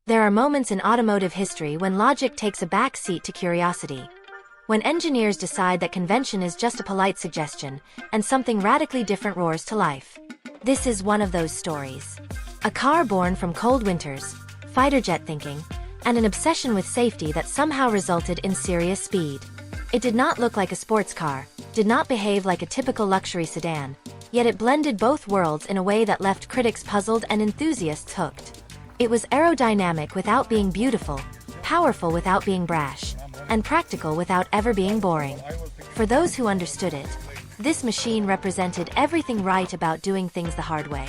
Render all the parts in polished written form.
There are moments in automotive history when logic takes a back seat to curiosity. When engineers decide that convention is just a polite suggestion, and something radically different roars to life. This is one of those stories. A car born from cold winters, fighter jet thinking, and an obsession with safety that somehow resulted in serious speed. It did not look like a sports car, did not behave like a typical luxury sedan, yet it blended both worlds in a way that left critics puzzled and enthusiasts hooked. It was aerodynamic without being beautiful, powerful without being brash, and practical without ever being boring. For those who understood it, this machine represented everything right about doing things the hard way.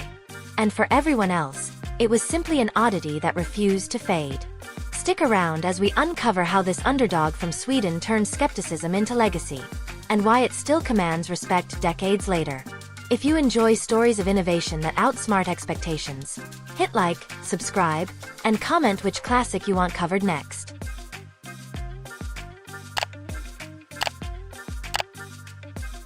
And for everyone else, it was simply an oddity that refused to fade. Stick around as we uncover how this underdog from Sweden turned skepticism into legacy, and why it still commands respect decades later. If you enjoy stories of innovation that outsmart expectations, hit like, subscribe, and comment which classic you want covered next.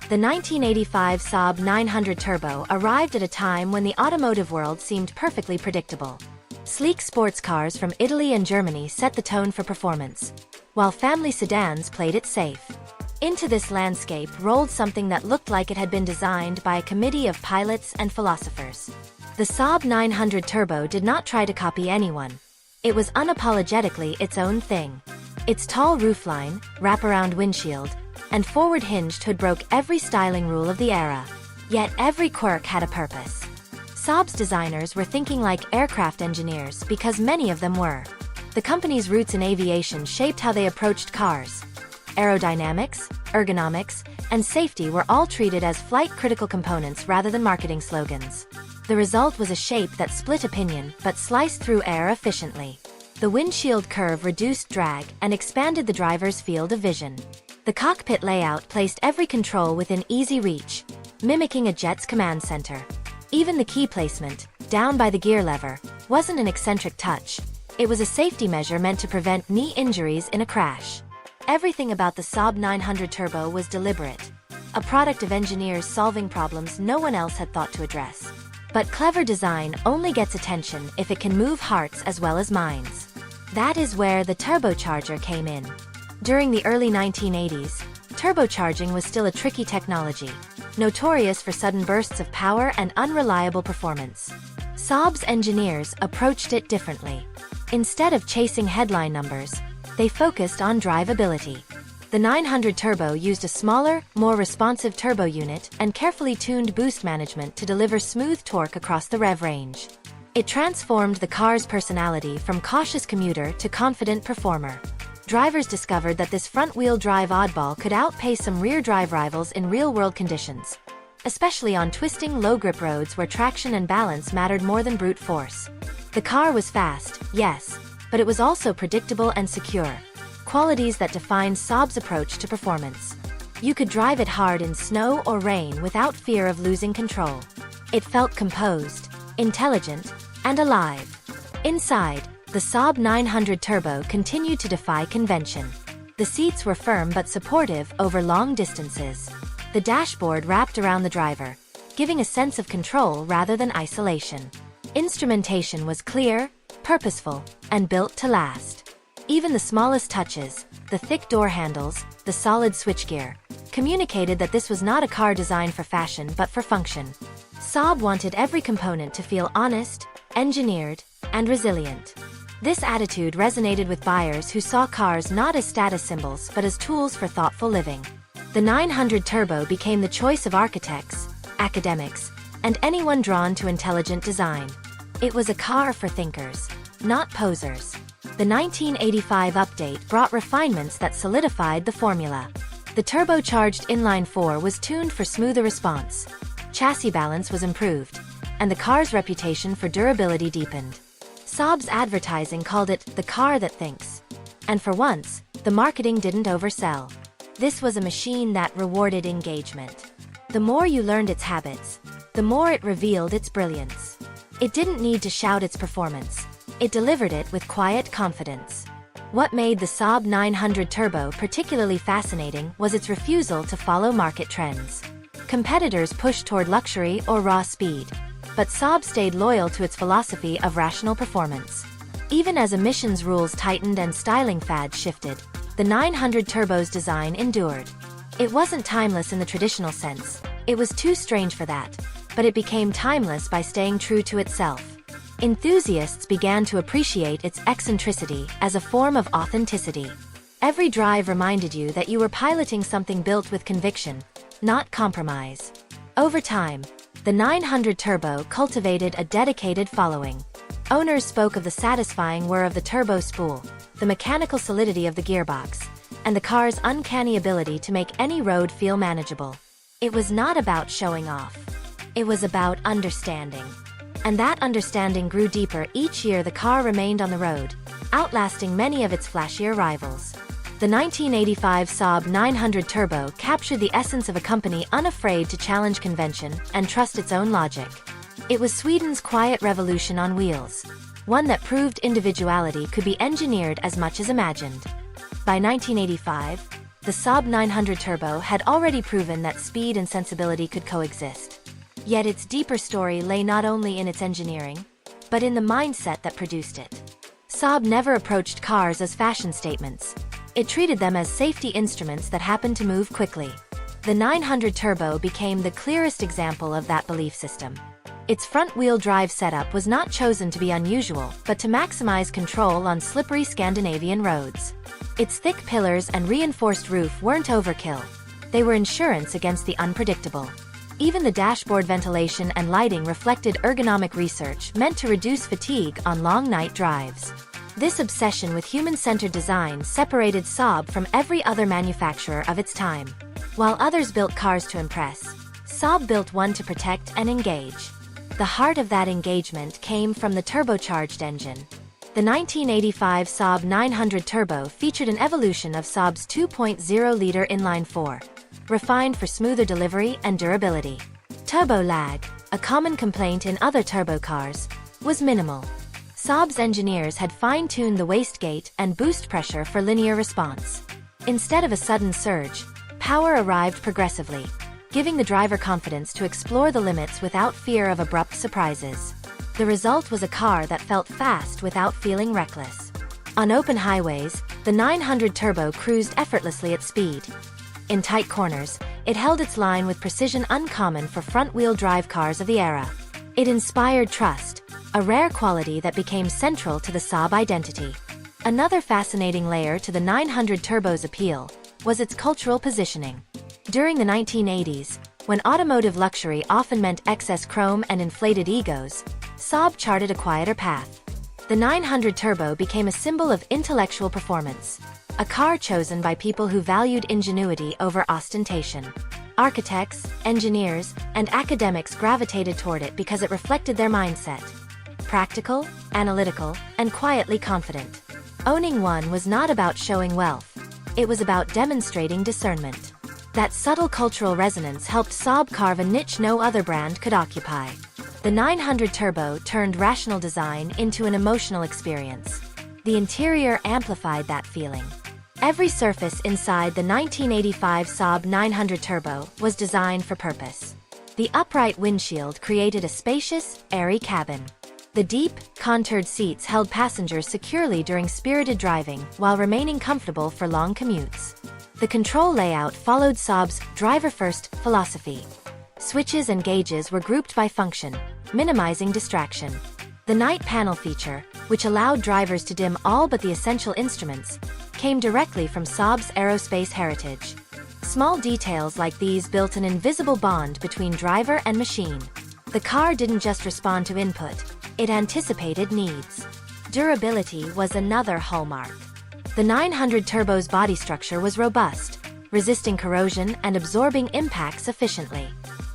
The 1985 Saab 900 Turbo arrived at a time when the automotive world seemed perfectly predictable. Sleek sports cars from Italy and Germany set the tone for performance, while family sedans played it safe. Into this landscape rolled something that looked like it had been designed by a committee of pilots and philosophers. The Saab 900 Turbo did not try to copy anyone. It was unapologetically its own thing. Its tall roofline, wraparound windshield, and forward hinged hood broke every styling rule of the era. Yet every quirk had a purpose. Saab's designers were thinking like aircraft engineers because many of them were. The company's roots in aviation shaped how they approached cars. Aerodynamics, ergonomics, and safety were all treated as flight-critical components rather than marketing slogans. The result was a shape that split opinion but sliced through air efficiently. The windshield curve reduced drag and expanded the driver's field of vision. The cockpit layout placed every control within easy reach, mimicking a jet's command center. Even the key placement, down by the gear lever, wasn't an eccentric touch. It was a safety measure meant to prevent knee injuries in a crash. Everything about the Saab 900 Turbo was deliberate, a product of engineers solving problems no one else had thought to address. But clever design only gets attention if it can move hearts as well as minds. That is where the turbocharger came in. During the early 1980s, turbocharging was still a tricky technology, notorious for sudden bursts of power and unreliable performance. Saab's engineers approached it differently. Instead of chasing headline numbers, they focused on drivability. The 900 Turbo used a smaller, more responsive turbo unit and carefully tuned boost management to deliver smooth torque across the rev range. It transformed the car's personality from cautious commuter to confident performer. Drivers discovered that this front-wheel drive oddball could outpace some rear-drive rivals in real-world conditions, especially on twisting, low-grip roads where traction and balance mattered more than brute force. The car was fast, yes, but it was also predictable and secure, qualities that define Saab's approach to performance. You could drive it hard in snow or rain without fear of losing control. It felt composed, intelligent, and alive. Inside, the Saab 900 Turbo continued to defy convention. The seats were firm but supportive over long distances. The dashboard wrapped around the driver, giving a sense of control rather than isolation. Instrumentation was clear, purposeful, and built to last. Even the smallest touches, the thick door handles, the solid switchgear, communicated that this was not a car designed for fashion but for function. Saab wanted every component to feel honest, engineered, and resilient. This attitude resonated with buyers who saw cars not as status symbols but as tools for thoughtful living. The 900 Turbo became the choice of architects, academics, and anyone drawn to intelligent design. It was a car for thinkers, not posers. The 1985 update brought refinements that solidified the formula. The turbocharged inline-4 was tuned for smoother response. Chassis balance was improved, and the car's reputation for durability deepened. Saab's advertising called it the car that thinks. And for once, the marketing didn't oversell. This was a machine that rewarded engagement. The more you learned its habits, the more it revealed its brilliance. It didn't need to shout its performance. It delivered it with quiet confidence. What made the Saab 900 Turbo particularly fascinating was its refusal to follow market trends. Competitors pushed toward luxury or raw speed, but Saab stayed loyal to its philosophy of rational performance. Even as emissions rules tightened and styling fads shifted, the 900 Turbo's design endured. It wasn't timeless in the traditional sense, it was too strange for that, but it became timeless by staying true to itself. Enthusiasts began to appreciate its eccentricity as a form of authenticity. Every drive reminded you that you were piloting something built with conviction, not compromise. Over time, the 900 Turbo cultivated a dedicated following. Owners spoke of the satisfying whir of the turbo spool, the mechanical solidity of the gearbox, and the car's uncanny ability to make any road feel manageable. It was not about showing off. It was about understanding. And that understanding grew deeper each year the car remained on the road, outlasting many of its flashier rivals. The 1985 Saab 900 Turbo captured the essence of a company unafraid to challenge convention and trust its own logic. It was Sweden's quiet revolution on wheels, one that proved individuality could be engineered as much as imagined. By 1985, the Saab 900 Turbo had already proven that speed and sensibility could coexist. Yet its deeper story lay not only in its engineering, but in the mindset that produced it. Saab never approached cars as fashion statements. It treated them as safety instruments that happened to move quickly. The 900 Turbo became the clearest example of that belief system. Its front-wheel drive setup was not chosen to be unusual, but to maximize control on slippery Scandinavian roads. Its thick pillars and reinforced roof weren't overkill. They were insurance against the unpredictable. Even the dashboard ventilation and lighting reflected ergonomic research meant to reduce fatigue on long night drives. This obsession with human-centered design separated Saab from every other manufacturer of its time. While others built cars to impress, Saab built one to protect and engage. The heart of that engagement came from the turbocharged engine. The 1985 Saab 900 Turbo featured an evolution of Saab's 2.0-liter inline-4, refined for smoother delivery and durability. Turbo lag, a common complaint in other turbo cars, was minimal. Saab's engineers had fine-tuned the wastegate and boost pressure for linear response. Instead of a sudden surge, power arrived progressively, giving the driver confidence to explore the limits without fear of abrupt surprises. The result was a car that felt fast without feeling reckless. On open highways, the 900 Turbo cruised effortlessly at speed. In tight corners, it held its line with precision uncommon for front-wheel drive cars of the era. It inspired trust, a rare quality that became central to the Saab identity. Another fascinating layer to the 900 Turbo's appeal was its cultural positioning. During the 1980s, when automotive luxury often meant excess chrome and inflated egos, Saab charted a quieter path. The 900 Turbo became a symbol of intellectual performance, a car chosen by people who valued ingenuity over ostentation. Architects, engineers, and academics gravitated toward it because it reflected their mindset: practical, analytical, and quietly confident. Owning one was not about showing wealth. It was about demonstrating discernment. That subtle cultural resonance helped Saab carve a niche no other brand could occupy. The 900 Turbo turned rational design into an emotional experience. The interior amplified that feeling. Every surface inside the 1985 Saab 900 Turbo was designed for purpose. The upright windshield created a spacious, airy cabin. The deep, contoured seats held passengers securely during spirited driving while remaining comfortable for long commutes. The control layout followed Saab's driver-first philosophy. Switches and gauges were grouped by function, minimizing distraction. The night panel feature, which allowed drivers to dim all but the essential instruments, came directly from Saab's aerospace heritage. Small details like these built an invisible bond between driver and machine. The car didn't just respond to input, it anticipated needs. Durability was another hallmark. The 900 Turbo's body structure was robust, resisting corrosion and absorbing impacts efficiently.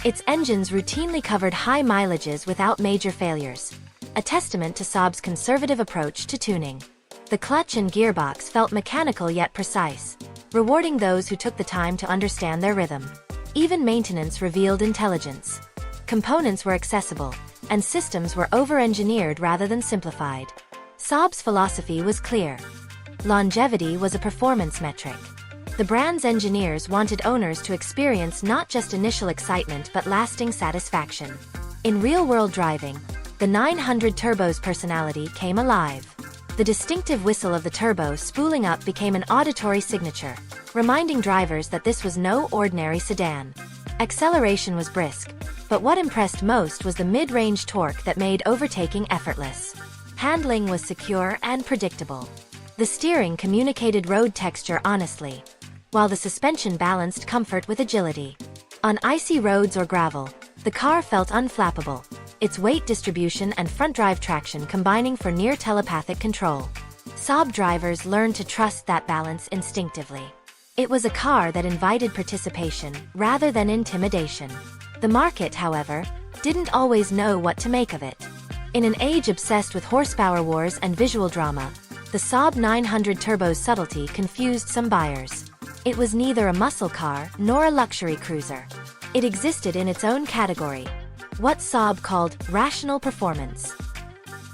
Its engines routinely covered high mileages without major failures, a testament to Saab's conservative approach to tuning. The clutch and gearbox felt mechanical yet precise, rewarding those who took the time to understand their rhythm. Even maintenance revealed intelligence. Components were accessible, and systems were over-engineered rather than simplified. Saab's philosophy was clear. Longevity was a performance metric. The brand's engineers wanted owners to experience not just initial excitement but lasting satisfaction. In real-world driving, the 900 Turbo's personality came alive. The distinctive whistle of the turbo spooling up became an auditory signature, reminding drivers that this was no ordinary sedan. Acceleration was brisk, but what impressed most was the mid-range torque that made overtaking effortless. Handling was secure and predictable. The steering communicated road texture honestly, while the suspension balanced comfort with agility. On icy roads or gravel, the car felt unflappable, its weight distribution and front-drive traction combining for near telepathic control. Saab drivers learned to trust that balance instinctively. It was a car that invited participation rather than intimidation. The market, however, didn't always know what to make of it. In an age obsessed with horsepower wars and visual drama, the Saab 900 Turbo's subtlety confused some buyers. It was neither a muscle car nor a luxury cruiser. It existed in its own category, what Saab called rational performance.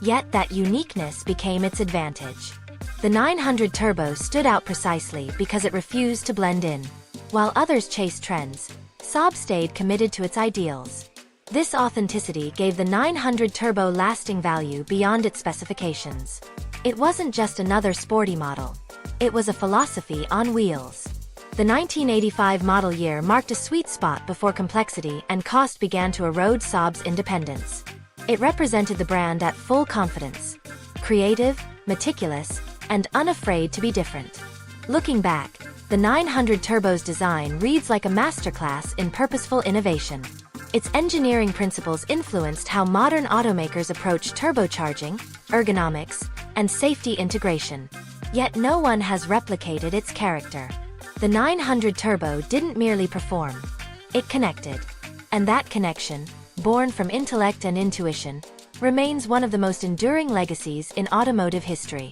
Yet that uniqueness became its advantage. The 900 Turbo stood out precisely because it refused to blend in. While others chased trends, Saab stayed committed to its ideals. This authenticity gave the 900 Turbo lasting value beyond its specifications. It wasn't just another sporty model. It was a philosophy on wheels. The 1985 model year marked a sweet spot before complexity and cost began to erode Saab's independence. It represented the brand at full confidence. Creative, meticulous, and unafraid to be different. Looking back, the 900 Turbo's design reads like a masterclass in purposeful innovation. Its engineering principles influenced how modern automakers approach turbocharging, ergonomics, and safety integration. Yet no one has replicated its character. The 900 Turbo didn't merely perform. It connected. And that connection, born from intellect and intuition, remains one of the most enduring legacies in automotive history.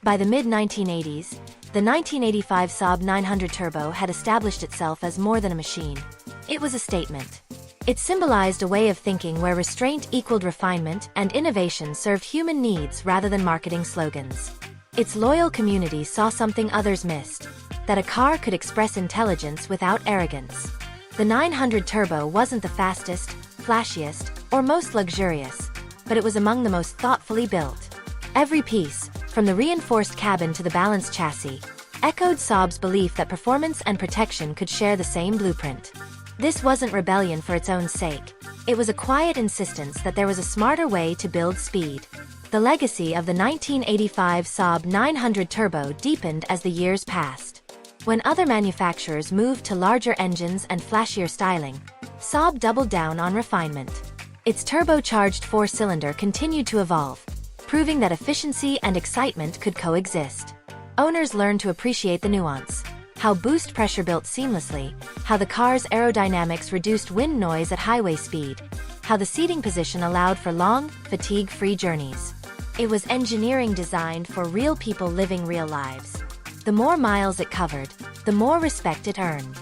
By the mid-1980s, the 1985 Saab 900 Turbo had established itself as more than a machine. It was a statement. It symbolized a way of thinking where restraint equaled refinement and innovation served human needs rather than marketing slogans. Its loyal community saw something others missed, that a car could express intelligence without arrogance. The 900 Turbo wasn't the fastest, flashiest, or most luxurious, but it was among the most thoughtfully built. Every piece, from the reinforced cabin to the balanced chassis, echoed Saab's belief that performance and protection could share the same blueprint. This wasn't rebellion for its own sake. It was a quiet insistence that there was a smarter way to build speed. The legacy of the 1985 Saab 900 Turbo deepened as the years passed. When other manufacturers moved to larger engines and flashier styling, Saab doubled down on refinement. Its turbocharged four-cylinder continued to evolve, proving that efficiency and excitement could coexist. Owners learned to appreciate the nuance, how boost pressure built seamlessly, how the car's aerodynamics reduced wind noise at highway speed, how the seating position allowed for long, fatigue-free journeys. It was engineering designed for real people living real lives. The more miles it covered, the more respect it earned.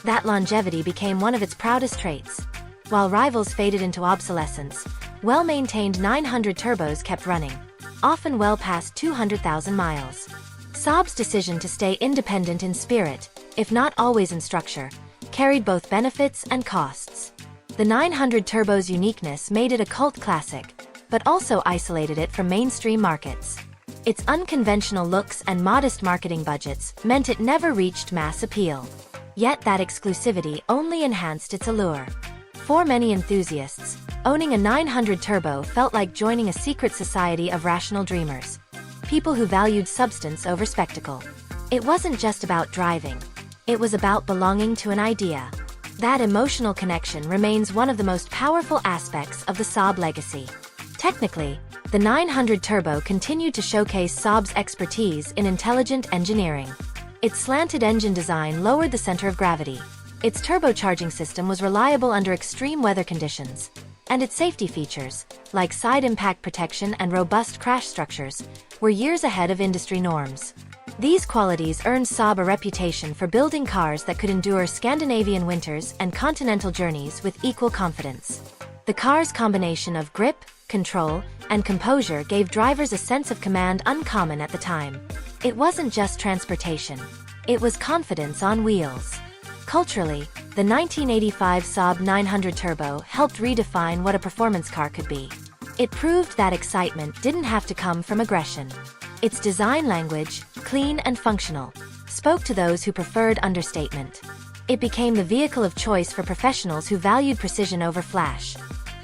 That longevity became one of its proudest traits. While rivals faded into obsolescence, well-maintained 900 Turbos kept running, often well past 200,000 miles. Saab's decision to stay independent in spirit, if not always in structure, carried both benefits and costs. The 900 Turbo's uniqueness made it a cult classic, but also isolated it from mainstream markets. Its unconventional looks and modest marketing budgets meant it never reached mass appeal. Yet that exclusivity only enhanced its allure. For many enthusiasts, owning a 900 Turbo felt like joining a secret society of rational dreamers. People who valued substance over spectacle. It wasn't just about driving. It was about belonging to an idea. That emotional connection remains one of the most powerful aspects of the Saab legacy. Technically, the 900 Turbo continued to showcase Saab's expertise in intelligent engineering. Its slanted engine design lowered the center of gravity. Its turbocharging system was reliable under extreme weather conditions. And its safety features, like side impact protection and robust crash structures, were years ahead of industry norms. These qualities earned Saab a reputation for building cars that could endure Scandinavian winters and continental journeys with equal confidence. The car's combination of grip, control, and composure gave drivers a sense of command uncommon at the time. It wasn't just transportation. It was confidence on wheels. Culturally, the 1985 Saab 900 Turbo helped redefine what a performance car could be. It proved that excitement didn't have to come from aggression. Its design language, clean and functional, spoke to those who preferred understatement. It became the vehicle of choice for professionals who valued precision over flash.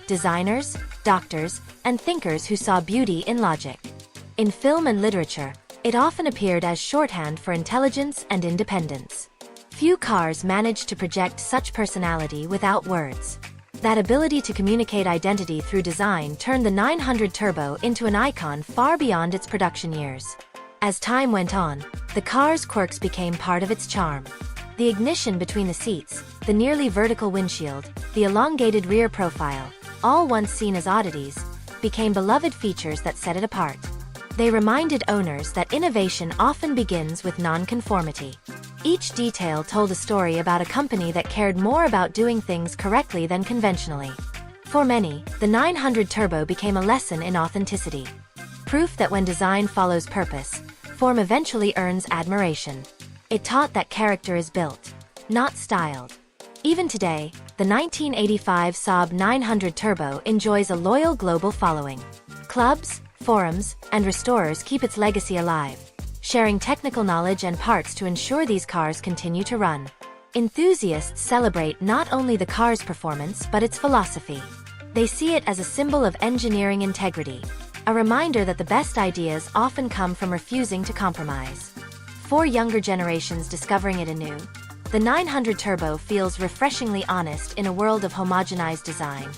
Designers, doctors, and thinkers who saw beauty in logic. In film and literature, it often appeared as shorthand for intelligence and independence. Few cars managed to project such personality without words. That ability to communicate identity through design turned the 900 Turbo into an icon far beyond its production years. As time went on, the car's quirks became part of its charm. The ignition between the seats, the nearly vertical windshield, the elongated rear profile, all once seen as oddities, became beloved features that set it apart. They reminded owners that innovation often begins with nonconformity. Each detail told a story about a company that cared more about doing things correctly than conventionally. For many, the 900 Turbo became a lesson in authenticity. Proof that when design follows purpose, form eventually earns admiration. It taught that character is built, not styled. Even today, the 1985 Saab 900 Turbo enjoys a loyal global following. Clubs, forums, and restorers keep its legacy alive, sharing technical knowledge and parts to ensure these cars continue to run. Enthusiasts celebrate not only the car's performance but its philosophy. They see it as a symbol of engineering integrity, a reminder that the best ideas often come from refusing to compromise. For younger generations discovering it anew, the 900 Turbo feels refreshingly honest in a world of homogenized design.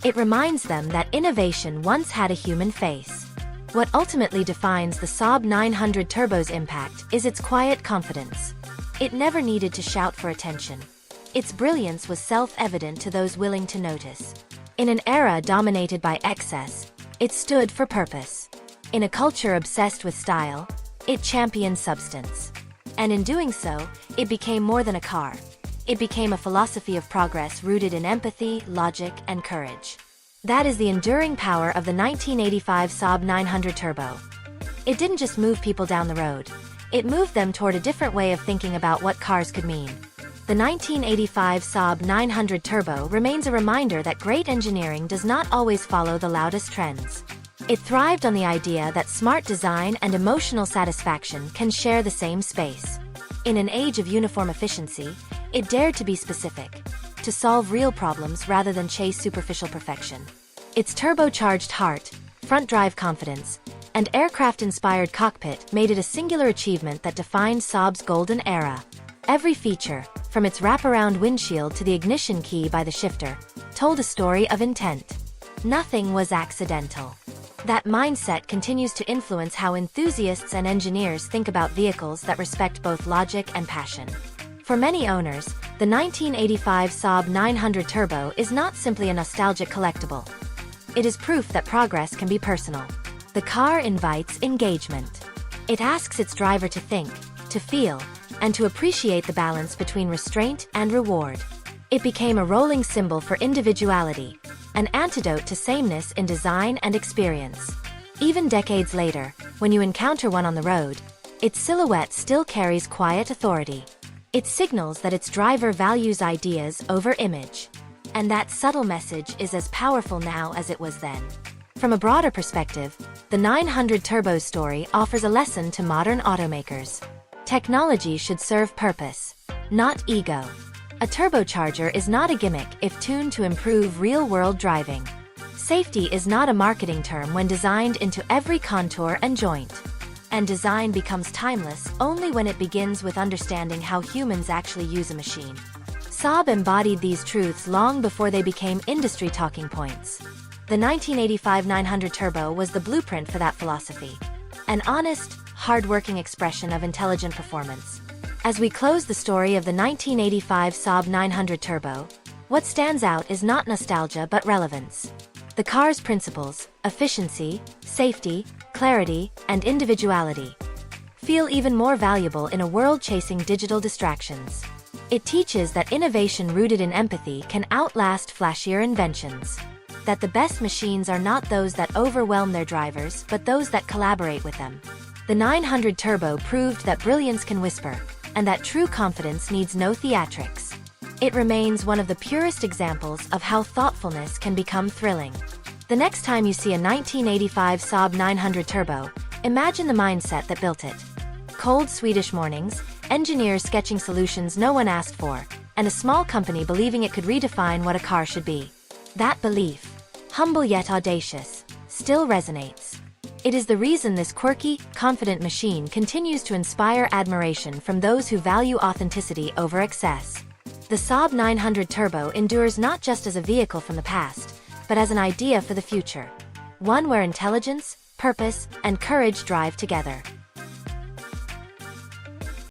It reminds them that innovation once had a human face. What ultimately defines the Saab 900 Turbo's impact is its quiet confidence. It never needed to shout for attention. Its brilliance was self-evident to those willing to notice. In an era dominated by excess, it stood for purpose. In a culture obsessed with style, it championed substance. And in doing so, it became more than a car. It became a philosophy of progress rooted in empathy, logic, and courage. That is the enduring power of the 1985 Saab 900 Turbo. It didn't just move people down the road. It moved them toward a different way of thinking about what cars could mean. The 1985 Saab 900 Turbo remains a reminder that great engineering does not always follow the loudest trends. It thrived on the idea that smart design and emotional satisfaction can share the same space. In an age of uniform efficiency, it dared to be specific, to solve real problems rather than chase superficial perfection. Its turbocharged heart, front-drive confidence, and aircraft-inspired cockpit made it a singular achievement that defined Saab's golden era. Every feature, from its wraparound windshield to the ignition key by the shifter, told a story of intent. Nothing was accidental. That mindset continues to influence how enthusiasts and engineers think about vehicles that respect both logic and passion. For many owners, the 1985 Saab 900 Turbo is not simply a nostalgic collectible. It is proof that progress can be personal. The car invites engagement. It asks its driver to think, to feel, and to appreciate the balance between restraint and reward. It became a rolling symbol for individuality, an antidote to sameness in design and experience. Even decades later, when you encounter one on the road, its silhouette still carries quiet authority. It signals that its driver values ideas over image. And that subtle message is as powerful now as it was then. From a broader perspective, the 900 Turbo story offers a lesson to modern automakers. Technology should serve purpose, not ego. A turbocharger is not a gimmick if tuned to improve real-world driving. Safety is not a marketing term when designed into every contour and joint. And design becomes timeless only when it begins with understanding how humans actually use a machine. Saab embodied these truths long before they became industry talking points. The 1985 900 Turbo was the blueprint for that philosophy. An honest, hard-working expression of intelligent performance. As we close the story of the 1985 Saab 900 Turbo, what stands out is not nostalgia but relevance. The car's principles, efficiency, safety, clarity, and individuality, feel even more valuable in a world chasing digital distractions. It teaches that innovation rooted in empathy can outlast flashier inventions. That the best machines are not those that overwhelm their drivers but those that collaborate with them. The 900 Turbo proved that brilliance can whisper, and that true confidence needs no theatrics. It remains one of the purest examples of how thoughtfulness can become thrilling. The next time you see a 1985 Saab 900 Turbo, Imagine the mindset that built it. Cold Swedish mornings, engineers sketching solutions no one asked for, and a small company believing it could redefine what a car should be. That belief, humble yet audacious, still resonates. It is the reason this quirky, confident machine continues to inspire admiration from those who value authenticity over excess. The Saab 900 Turbo endures not just as a vehicle from the past, but as an idea for the future. One where intelligence, purpose, and courage drive together.